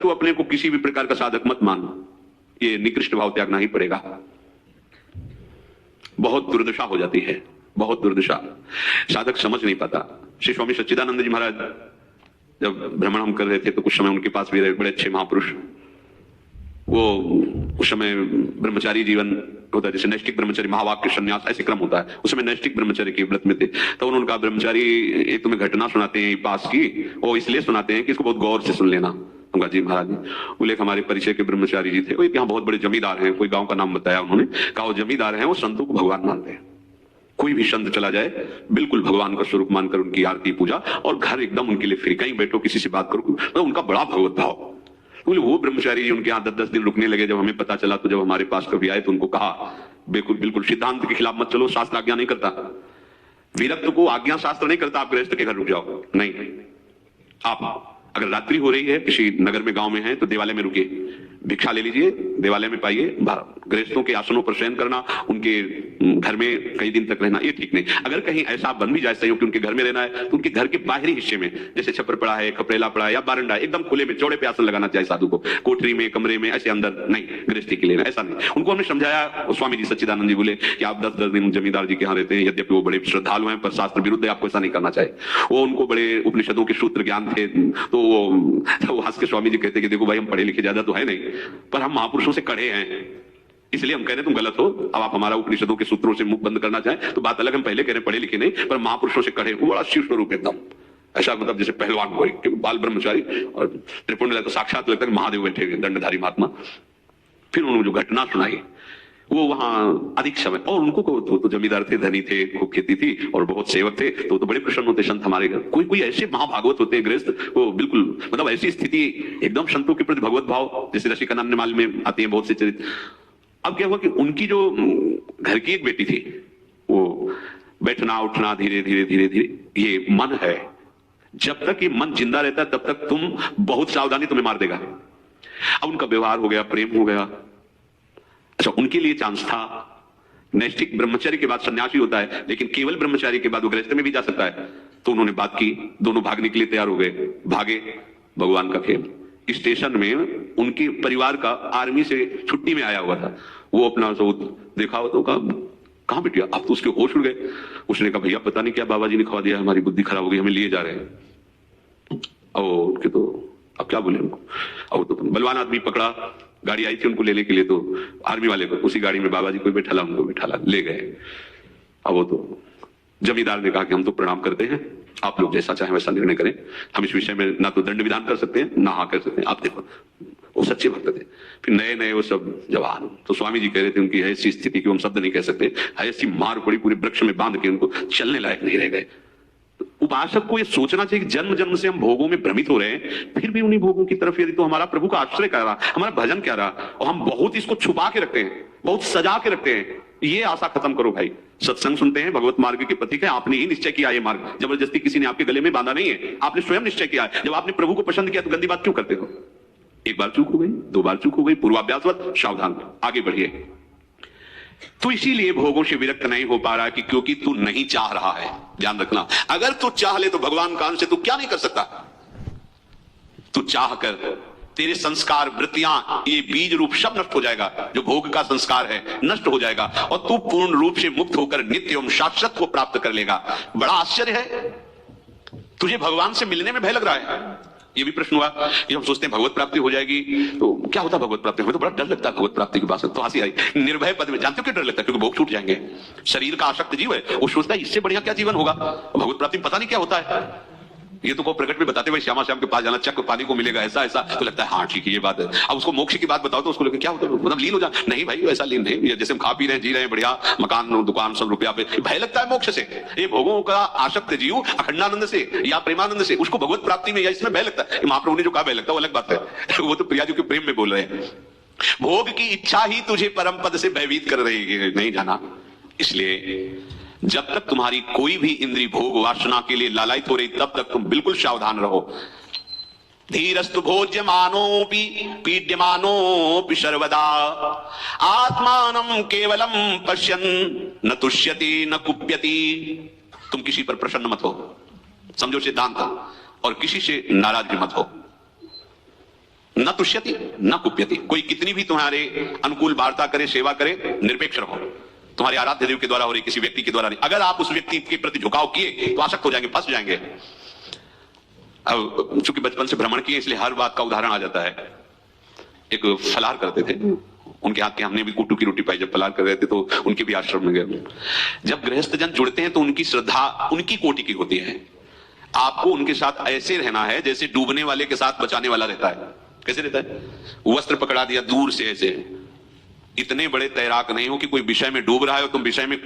तो अपने को किसी भी प्रकार का साधक मत मान, ये निकृष्ट भाव त्यागना ही पड़ेगा। बहुत दुर्दशा हो जाती है, बहुत दुर्दशा, साधक समझ नहीं पाता। श्री स्वामी सच्चिदानंद जी महाराज जब भ्रमण हम कर रहे थे तो कुछ समय उनके पास भी रहे बड़े अच्छे महापुरुष। वो उस समय ब्रह्मचारी जीवन होता है, जैसे नैष्ठिक ब्रह्मचारी, महावाक्य संन्यास ऐसे क्रम होता है। उस समय नैष्ठिक ब्रह्मचारी के व्रत में थे। तो उन्होंने कहा, ब्रह्मचारी एक तुम्हें घटना सुनाते हैं पास की, वो इसलिए सुनाते हैं कि इसको बहुत गौर से सुन लेना। हम कहा जी महाराज जी। बोले हमारे परिचय के ब्रह्मचारी जी थे, वो यहाँ बहुत बड़े जमींदार हैं, कोई गांव का नाम बताया उन्होंने, कहा वो जमींदार हैं, वो संतों को भगवान मानते हैं। कोई भी संत चला जाए बिल्कुल भगवान का स्वरूप मानकर उनकी आरती पूजा, और घर एकदम उनके लिए फ्री, कहीं बैठो किसी से बात करो, तो उनका बड़ा भगवत भाव। बोले वो ब्रह्मचारी जी उनके यहाँ 10-10 दिन रुकने लगे। जब हमें पता चला तो जब हमारे पास कभी आए तो उनको कहा, बिल्कुल बिल्कुल सिद्धांत के खिलाफ मत चलो, शास्त्र आज्ञा नहीं करता, विरक्त को आज्ञा शास्त्र नहीं करता आप गृहस्थ के घर रुक जाओ, नहीं। आप अगर रात्रि हो रही है, किसी नगर में गांव में है, तो देवालय में रुकिए, भिक्षा ले लीजिए, देवालय में पाइए। गृहस्थों के आसनों पर शयन करना, उनके घर में कई दिन तक रहना, ये ठीक नहीं। अगर कहीं ऐसा बन भी जाए संयोग कि उनके घर में रहना है, तो उनके घर के बाहरी हिस्से में, जैसे छप्पर पड़ा है, खपरेला पड़ा है या बारंडा, एकदम खुले में चौड़े पे आसन लगाना चाहिए साधु को। कोठरी में, कमरे में, ऐसे अंदर नहीं, गृहस्थी के लिए ऐसा नहीं। उनको हमने समझाया। स्वामी जी सच्चिदानंद जी बोले कि आप 10-10 दिन जमींदार जी के यहाँ रहते हैं, यद्यपि वो बड़े श्रद्धालु हैं, पर शास्त्र विरुद्ध है, आपको ऐसा नहीं करना चाहिए। वो उनको बड़े उपनिषदों के सूत्र ज्ञान थे, तो वो हंस के स्वामी जी कहते कि देखो भाई, हम पढ़े लिखे ज्यादा तो है नहीं, पर हम महापुरुषों से कड़े हैं, इसलिए हम कह रहे हैं तुम गलत हो। अब आप हमारा उपनिषदों के सूत्रों से मुख बंद करना चाहें तो बात अलग, हम पहले कह रहे हैं पढ़े लिखे नहीं, पर महापुरुषों से कड़े। वो बड़ा शिव स्वरूप एकदम ऐसा, मतलब जैसे पहलवान कोई, बाल ब्रह्मचारी और त्रिपुंड तो साक्षात लगता है महादेव बैठे हुए, दंडधारी महात्मा। फिर उन्होंने जो घटना सुनाई, वो वहां अधिक समय, और उनको तो जमींदार थे, धनी थे, खूब खेती थी और बहुत सेवक थे, तो बड़े प्रसन्न होते संत हमारे घर। कोई कोई ऐसे महाभागवत होते हैं गृहस्थ, वो बिल्कुल मतलब ऐसी स्थिति, एकदम संतों के प्रति भगवत भाव, जैसे रसिकानंद माल में आते हैं बहुत से चरित्र। अब क्या हुआ कि उनकी जो घर की एक बेटी थी, वो बैठना उठना धीरे धीरे धीरे धीरे, ये मन है, जब तक ये मन जिंदा रहता है तब तक तुम बहुत सावधानी तुम्हें मार देगा। अब उनका व्यवहार हो गया, प्रेम हो गया। अच्छा, उनके लिए चांस था, नैष्ठिक ब्रह्मचर्य के बाद सन्यासी होता है, लेकिन केवल ब्रह्मचारी के बाद वो गृहस्थ में भी जा सकता है। तो उन्होंने बात की, दोनों भागने के लिए तैयार हो गए, भागे। भगवान का खेल, स्टेशन में उनके परिवार का आर्मी से छुट्टी में आया हुआ था, वो अपना देखा हो तो कहां बिटिया, अब तो उसके होश उड़ गए। उसने कहा भैया पता नहीं क्या बाबा जी ने खवा दिया, हमारी बुद्धि खराब हो गई, हमें लिए जा रहे हैं। और उनके तो अब क्या बोले उनको, और तो बलवान आदमी पकड़ा, गाड़ी आई थी उनको लेने के लिए, तो आर्मी वाले को उसी गाड़ी में बाबा जी को बैठाला, उनको बैठाला, ले गए। अब वो तो जमींदार ने कहा कि हम तो प्रणाम करते हैं, आप लोग जैसा चाहें वैसा निर्णय करें, हम इस विषय में ना तो दंड विधान कर सकते हैं ना हाँ कर सकते हैं, आप देखो। वो सच्चे भक्त थे, फिर नए नए वो सब जवान। तो स्वामी जी कह रहे थे उनकी ऐसी स्थिति कि हम शब्द नहीं कह सकते, ऐसी मार पड़ी, पूरे वृक्ष में बांध के उनको चलने लायक नहीं रह गए। उपासक को यह सोचना चाहिए कि जन्म जन्म से हम भोगों में भ्रमित हो रहे हैं, फिर भी उन्हीं भोगों की तरफ यदि तो हमारा प्रभु का आश्रय क्या रहा, हमारा भजन क्या रहा, और हम बहुत इसको छुपा के रखते हैं, बहुत सजा के रखते हैं। ये आशा खत्म करो भाई। सत्संग सुनते हैं, भगवत मार्ग के प्रतीक है, आपने ही निश्चय किया ये मार्ग, जबरदस्ती किसी ने आपके गले में बांधा नहीं है, आपने स्वयं निश्चय किया है। जब आपने प्रभु को पसंद किया तो गंदी बात क्यों करते हो? एक बार चूक हो गई, 2 बार चूक हो गई, पूर्वाभ्यासवत सावधान, आगे बढ़िए। तो इसीलिए भोगों से विरक्त नहीं हो पा रहा कि क्योंकि तू नहीं चाह रहा है। ध्यान रखना, अगर तू चाह ले तो भगवान का अंश से तू क्या नहीं कर सकता। तू चाह कर तेरे संस्कार, वृत्तियां, ये बीज रूप सब नष्ट हो जाएगा, जो भोग का संस्कार है नष्ट हो जाएगा, और तू पूर्ण रूप से मुक्त होकर नित्य एवं शाश्वत को प्राप्त कर लेगा। बड़ा आश्चर्य है, तुझे भगवान से मिलने में भय लग रहा है। ये भी प्रश्न हुआ कि हम सोचते हैं भगवत प्राप्ति हो जाएगी, तो क्या होता है भगवत प्राप्ति? हमें तो बड़ा डर लगता है भगवत प्राप्ति की बात, तो हंसी आई। निर्भय पद में जानते हो क्यों डर लगता है? क्योंकि भोग छूट जाएंगे। शरीर का आसक्त जीव है, वो सोचता है इससे बढ़िया क्या जीवन होगा। भगवत प्राप्ति में पता नहीं क्या होता है, ये तो को प्रकट में बताते हुए श्यामा श्याम के पास जाना, चक्र पानी को मिलेगा, ऐसा ऐसा, तो लगता है हाँ ठीक है ये बात है। अब उसको मोक्ष की बात बताओ तो उसको लेकर क्या होता है, मतलब लीन हो जा। नहीं भाई ऐसा लीन नहीं, जैसे हम खा पी रहे हैं, जी रहे हैं, बढ़िया मकान दुकान सब रुपया पे, भय लगता है मोक्ष से। ये भोगों का आसक्त जीव अखंडानंद से या प्रेमानंद से, उसको भगवत प्राप्ति में या इसमें भय लगता है। महाप्रभु ने जो कहा भय लगता है वो अलग बात है, वो तो प्रिया जी के प्रेम में बोल रहे हैं। भोग की इच्छा ही तुझे परम पद से भयभीत कर रही है, नहीं जाना। इसलिए जब तक तुम्हारी कोई भी इंद्री भोग वासना के लिए लालायित हो रही, तब तक तुम बिल्कुल सावधान रहो। धीरस्तु भोज्यमानोपि पीड्यमानोपि सर्वदा आत्मानं केवलम पश्यन् न तुष्यति न कुप्यति। तुम किसी पर प्रसन्न मत हो, समझो सिद्धांत, और किसी से नाराज भी मत हो। न तुष्यति न कुप्यति। कोई कितनी भी तुम्हारे अनुकूल वार्ता करे, सेवा करे, निरपेक्ष रहो। तुम्हारे आराध्य देव के द्वारा हो रही, किसी व्यक्ति के द्वारा नहीं। अगर आप उस व्यक्ति के प्रति झुकाव किए तो आसक्त हो जाएंगे, फंस जाएंगे। अब चूंकि बचपन से भ्रमण किए इसलिए हर बात का उदाहरण आ जाता है। एक फलाहार करते थे, उनके हाथ के हमने भी कुट्टू की रोटी पाई। जब फलाहार कर रहे थे तो उनके भी आश्रम में गए। जब गृहस्थ जन जुड़ते हैं तो उनकी श्रद्धा उनकी कोटि की होती है। आपको उनके साथ ऐसे रहना है जैसे डूबने वाले के साथ बचाने वाला रहता है। कैसे रहता है? वस्त्र पकड़ा दिया दूर से, ऐसे। इतने बड़े तैराक नहीं हो कि कोई विषय में डूब रहा है और तुम विषय में